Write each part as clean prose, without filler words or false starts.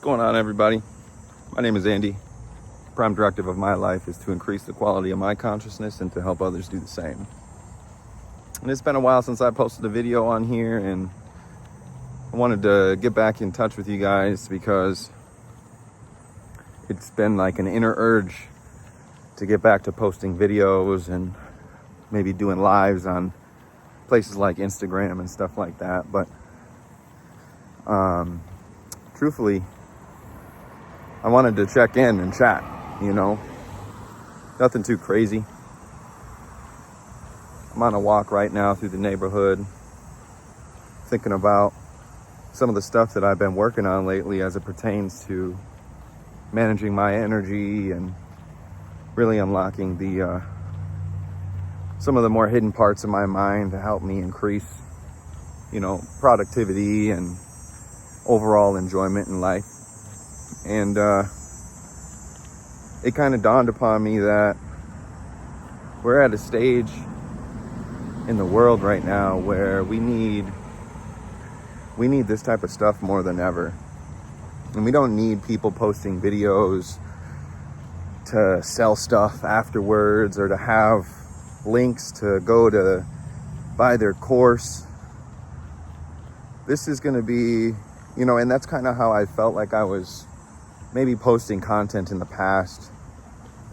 going on, everybody? My name is Andy. Prime directive of my life is to increase the quality of my consciousness and to help others do the same. And it's been a while since I posted a video on here, and I wanted to get back in touch with you guys because it's been like an inner urge to get back to posting videos and maybe doing lives on places like Instagram and stuff like that. But truthfully, I wanted to check in and chat, nothing too crazy. I'm on a walk right now through the neighborhood, thinking about some of the stuff that I've been working on lately as it pertains to managing my energy and really unlocking the some of the more hidden parts of my mind to help me increase, productivity and overall enjoyment in life. And it kind of dawned upon me that we're at a stage in the world right now where we need this type of stuff more than ever. And we don't need people posting videos to sell stuff afterwards or to have links to go to buy their course. This is going to be, and that's kind of how I felt like I was maybe posting content in the past.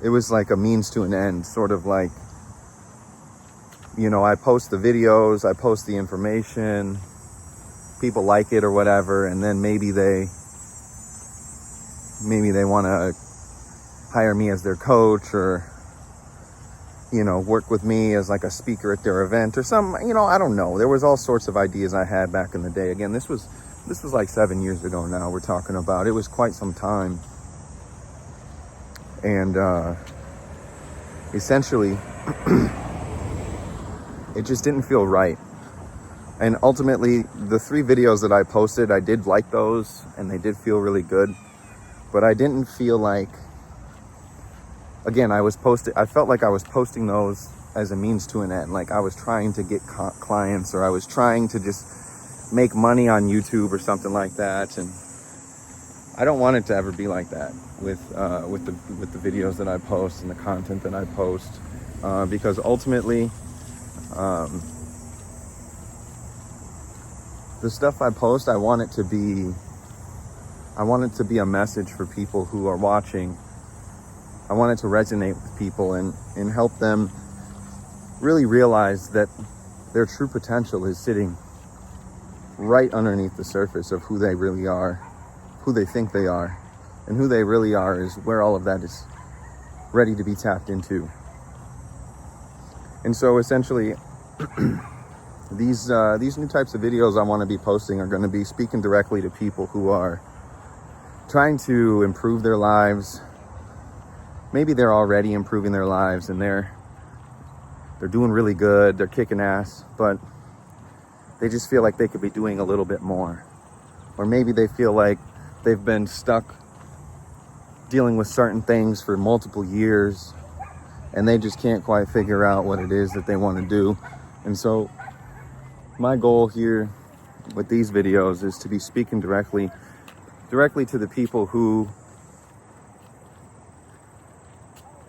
It was like a means to an end, sort of like, I post the videos, I post the information, people like it or whatever, and then maybe they want to hire me as their coach or, work with me as like a speaker at their event or something. I don't know. There was all sorts of ideas I had back in the day. Again, this was like 7 years ago now we're talking about. It was quite some time. And essentially, it just didn't feel right. And ultimately, the 3 videos that I posted, I did like those, and they did feel really good. But I didn't feel like, again, I felt like I was posting those as a means to an end. Like I was trying to get clients, or I was trying to just make money on YouTube or something like that. And I don't want it to ever be like that with the videos that I post and the content that I post, because ultimately, the stuff I post, I want it to be a message for people who are watching. I want it to resonate with people and help them really realize that their true potential is sitting right underneath the surface of who they really are, who they think they are, and who they really are is where all of that is ready to be tapped into. And so essentially, these new types of videos I want to be posting are going to be speaking directly to people who are trying to improve their lives. Maybe they're already improving their lives and they're doing really good, they're kicking ass, but they just feel like they could be doing a little bit more. Or maybe they feel like they've been stuck dealing with certain things for multiple years and they just can't quite figure out what it is that they want to do. And so my goal here with these videos is to be speaking directly to the people who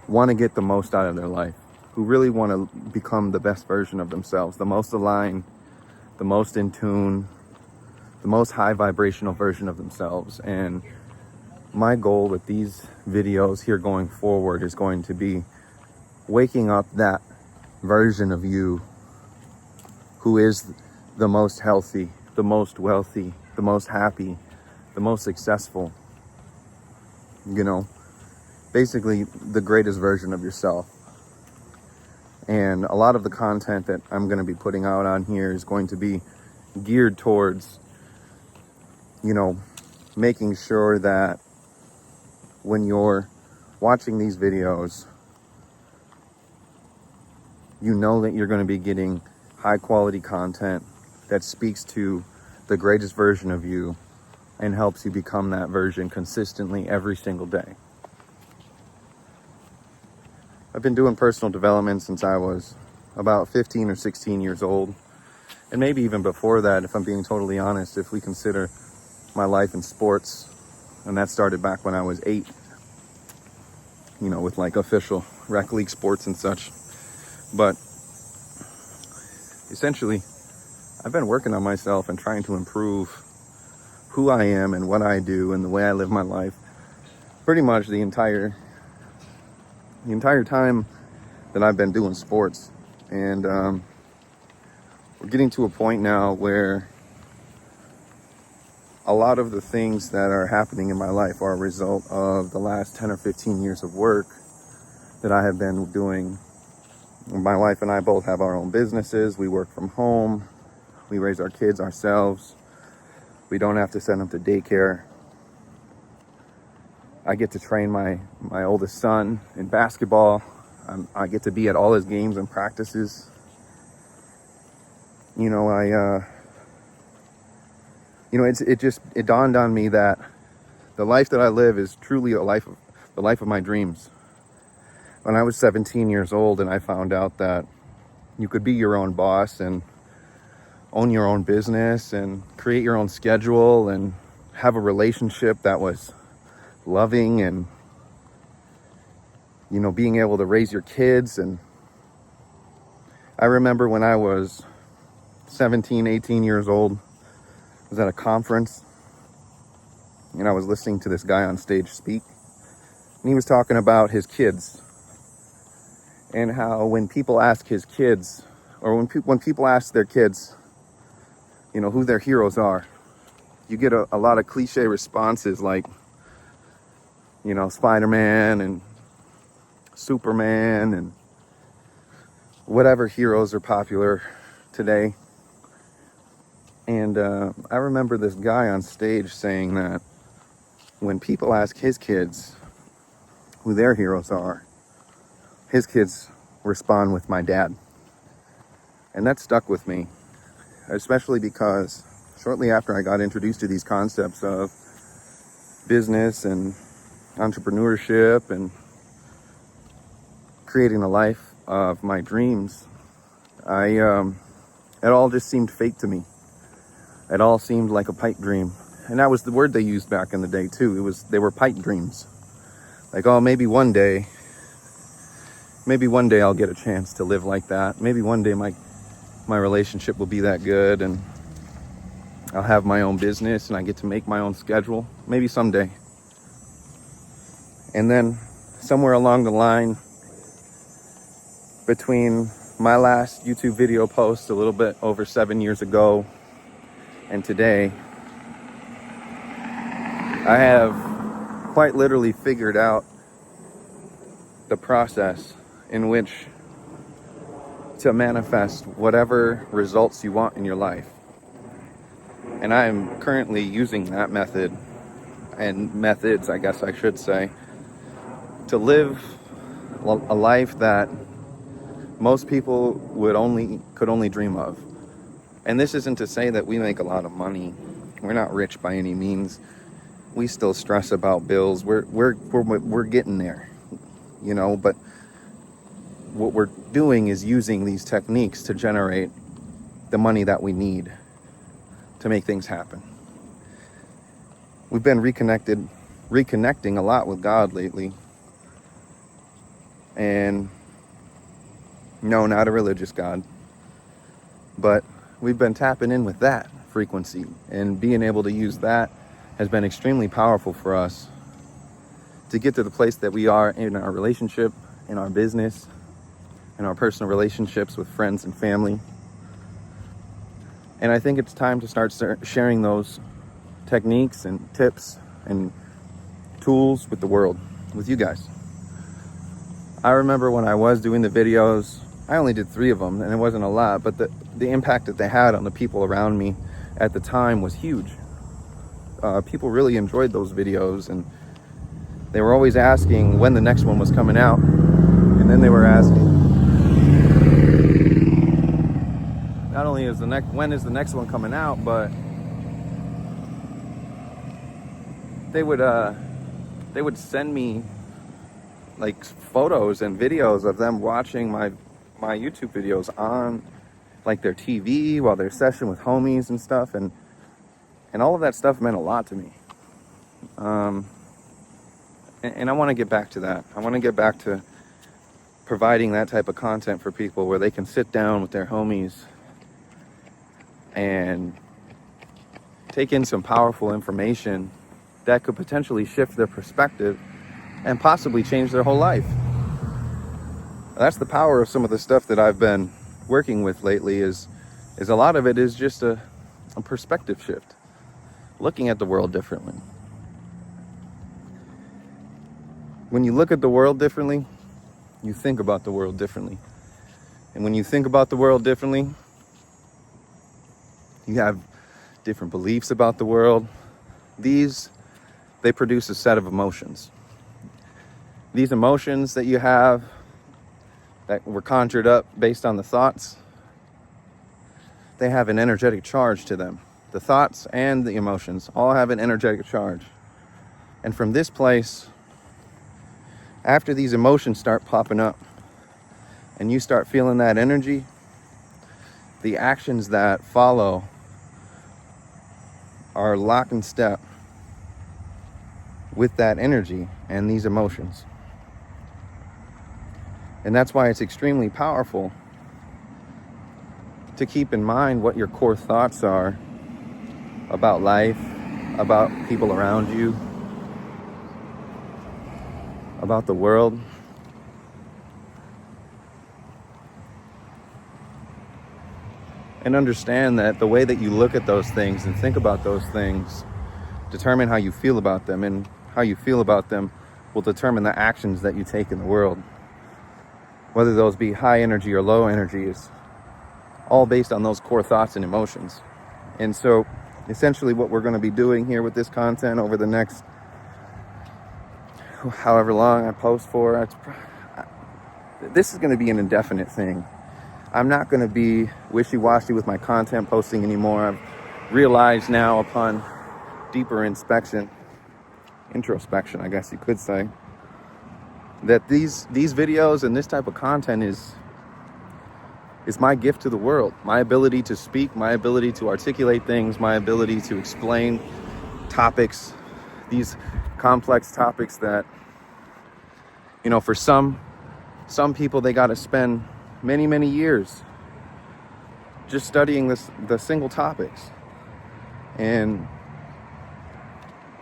want to get the most out of their life, who really want to become the best version of themselves, the most aligned, the most in tune, the most high vibrational version of themselves. And my goal with these videos here going forward is going to be waking up that version of you who is the most healthy, the most wealthy, the most happy, the most successful, basically the greatest version of yourself. And a lot of the content that I'm going to be putting out on here is going to be geared towards, making sure that when you're watching these videos, you know that you're going to be getting high quality content that speaks to the greatest version of you and helps you become that version consistently every single day. I've been doing personal development since I was about 15 or 16 years old. And maybe even before that, if I'm being totally honest, if we consider my life in sports. And that started back when I was 8, with like official rec league sports and such. But essentially, I've been working on myself and trying to improve who I am and what I do and the way I live my life pretty much the entire time that I've been doing sports. And we're getting to a point now where a lot of the things that are happening in my life are a result of the last 10 or 15 years of work that I have been doing. My wife and I both have our own businesses. We work from home. We raise our kids ourselves. We don't have to send them to daycare. I get to train my oldest son in basketball. I get to be at all his games and practices. It dawned on me that the life that I live is truly the life of my dreams. When I was 17 years old and I found out that you could be your own boss and own your own business and create your own schedule and have a relationship that was loving and, being able to raise your kids. And I remember when I was 17, 18 years old, I was at a conference and I was listening to this guy on stage speak. And he was talking about his kids and how when people ask his kids, or when people ask their kids, who their heroes are, you get a lot of cliche responses like, Spider-Man and Superman and whatever heroes are popular today. And I remember this guy on stage saying that when people ask his kids who their heroes are, his kids respond with my dad. And that stuck with me, especially because shortly after I got introduced to these concepts of business and entrepreneurship and creating the life of my dreams, it all just seemed fake to me. It all seemed like a pipe dream. And that was the word they used back in the day too. They were pipe dreams. Like, oh, maybe one day I'll get a chance to live like that. Maybe one day my relationship will be that good and I'll have my own business and I get to make my own schedule. Maybe someday. And then somewhere along the line, between my last YouTube video post a little bit over 7 years ago and today, I have quite literally figured out the process in which to manifest whatever results you want in your life. And I am currently using that method, and methods, I guess I should say, to live a life that most people could only dream of. And this isn't to say that we make a lot of money. We're not rich by any means. We still stress about bills. We're getting there, but what we're doing is using these techniques to generate the money that we need to make things happen. We've been reconnecting a lot with God lately. And no, not a religious God, but we've been tapping in with that frequency, and being able to use that has been extremely powerful for us to get to the place that we are in our relationship, in our business, in our personal relationships with friends and family. And I think it's time to start sharing those techniques and tips and tools with the world, with you guys. I remember when I was doing the videos, I only did 3 of them, and it wasn't a lot, but the impact that they had on the people around me at the time was huge. People really enjoyed those videos, and they were always asking when the next one was coming out. And then they were asking, not only is when is the next one coming out, but they would send me like photos and videos of them watching my YouTube videos on like their TV while they're session with homies and stuff, and all of that stuff meant a lot to me. And I want to get back to that. I want to get back to providing that type of content for people where they can sit down with their homies and take in some powerful information that could potentially shift their perspective and possibly change their whole life. That's the power of some of the stuff that I've been working with lately is a lot of it is just a perspective shift, looking at the world differently. When you look at the world differently, you think about the world differently. And when you think about the world differently, you have different beliefs about the world. They produce a set of emotions. These emotions that you have that were conjured up based on the thoughts, they have an energetic charge to them. The thoughts and the emotions all have an energetic charge. And from this place, after these emotions start popping up and you start feeling that energy, the actions that follow are lock in step with that energy and these emotions. And that's why it's extremely powerful to keep in mind what your core thoughts are about life, about people around you, about the world. And understand that the way that you look at those things and think about those things determine how you feel about them, and how you feel about them will determine the actions that you take in the world. Whether those be high energy or low energy is all based on those core thoughts and emotions. And so essentially what we're going to be doing here with this content over the next however long I post for, this is going to be an indefinite thing. I'm not going to be wishy-washy with my content posting anymore. I've realized now, upon deeper introspection, I guess you could say, that these videos and this type of content is my gift to the world. My ability to speak, my ability to articulate things, my ability to explain topics, these complex topics that, you know, for some people, they got to spend many years just studying the single topics. And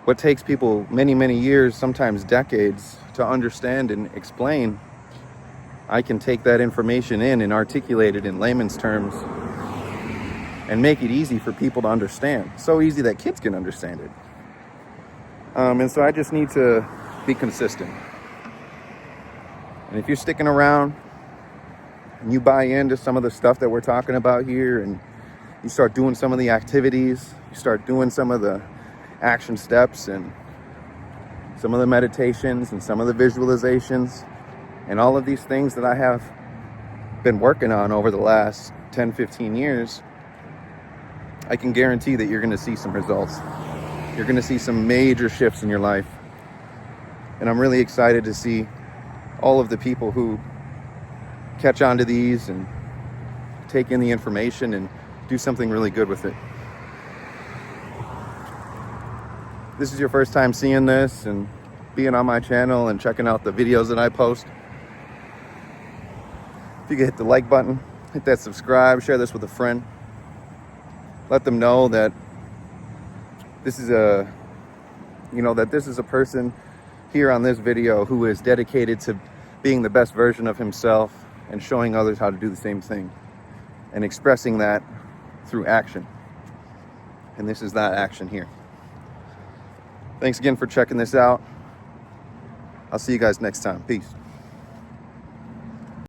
what takes people many years, sometimes decades, to understand and explain, I can take that information in and articulate it in layman's terms and make it easy for people to understand. So easy that kids can understand it. And so I just need to be consistent. And if you're sticking around and you buy into some of the stuff that we're talking about here, and you start doing some of the activities, you start doing some of the action steps and some of the meditations and some of the visualizations and all of these things that I have been working on over the last 10-15 years, I can guarantee that you're going to see some results. You're going to see some major shifts in your life. And I'm really excited to see all of the people who catch on to these and take in the information and do something really good with it. This is your first time seeing this and being on my channel and checking out the videos that I post, if you could hit the like button, hit that subscribe, share this with a friend. Let them know that this is a person here on this video who is dedicated to being the best version of himself and showing others how to do the same thing and expressing that through action. And this is that action here. Thanks again for checking this out. I'll see you guys next time. Peace.